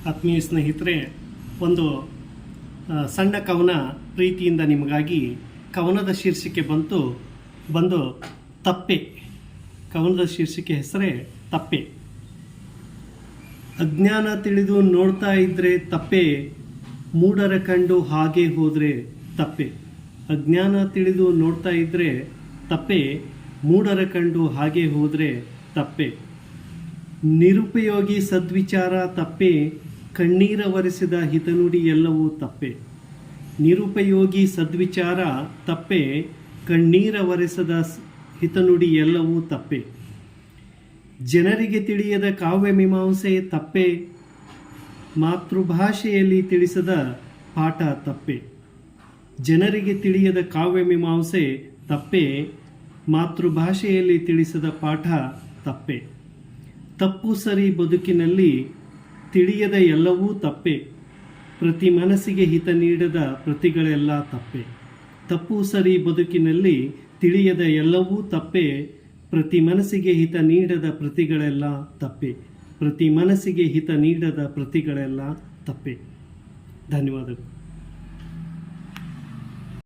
ಆತ್ಮೀಯ ಸ್ನೇಹಿತರೆ, ಒಂದು ಸಣ್ಣ ಕವನ ಪ್ರೀತಿಯಿಂದ ನಿಮಗಾಗಿ. ಕವನದ ಶೀರ್ಷಿಕೆ ಬಂದು ತಪ್ಪೆ. ಕವನದ ಶೀರ್ಷಿಕೆ ಹೆಸರೇ ತಪ್ಪೆ. ಅಜ್ಞಾನ ತಿಳಿದು ನೋಡ್ತಾ ಇದ್ರೆ ತಪ್ಪೆ, ಮೂಢರ ಕಂಡು ಹಾಗೆ ಹೋದರೆ ತಪ್ಪೆ. ಅಜ್ಞಾನ ತಿಳಿದು ನೋಡ್ತಾ ಇದ್ರೆ ತಪ್ಪೆ, ಮೂಢರ ಕಂಡು ಹಾಗೆ ಹೋದರೆ ತಪ್ಪೆ. ನಿರುಪಯೋಗಿ ಸದ್ವಿಚಾರ ತಪ್ಪೆ, ಕಣ್ಣೀರ ಒರೆಸಿದ ಹಿತನುಡಿ ಎಲ್ಲವೂ ತಪ್ಪೆ. ನಿರುಪಯೋಗಿ ಸದ್ವಿಚಾರ ತಪ್ಪೆ, ಕಣ್ಣೀರ ಒರೆಸದ ಹಿತನುಡಿ ಎಲ್ಲವೂ ತಪ್ಪೆ. ಜನರಿಗೆ ತಿಳಿಯದ ಕಾವ್ಯ ಮೀಮಾಂಸೆ ತಪ್ಪೆ, ಮಾತೃಭಾಷೆಯಲ್ಲಿ ತಿಳಿಸದ ಪಾಠ ತಪ್ಪೆ. ಜನರಿಗೆ ತಿಳಿಯದ ಕಾವ್ಯ ಮೀಮಾಂಸೆ ತಪ್ಪೆ, ಮಾತೃಭಾಷೆಯಲ್ಲಿ ತಿಳಿಸದ ಪಾಠ ತಪ್ಪೆ. ತಪ್ಪು ಸರಿ ಬದುಕಿನಲ್ಲಿ ತಿಳಿಯದ ಎಲ್ಲವೂ ತಪ್ಪೆ, ಪ್ರತಿ ಮನಸ್ಸಿಗೆ ಹಿತ ನೀಡದ ಪ್ರತಿಗಳೆಲ್ಲ ತಪ್ಪೆ. ತಪ್ಪು ಸರಿ ಬದುಕಿನಲ್ಲಿ ತಿಳಿಯದ ಎಲ್ಲವೂ ತಪ್ಪೆ, ಪ್ರತಿ ಮನಸ್ಸಿಗೆ ಹಿತ ನೀಡದ ಪ್ರತಿಗಳೆಲ್ಲ ತಪ್ಪೆ. ಪ್ರತಿ ಮನಸ್ಸಿಗೆ ಹಿತ ನೀಡದ ಪ್ರತಿಗಳೆಲ್ಲ ತಪ್ಪೆ. ಧನ್ಯವಾದಗಳು.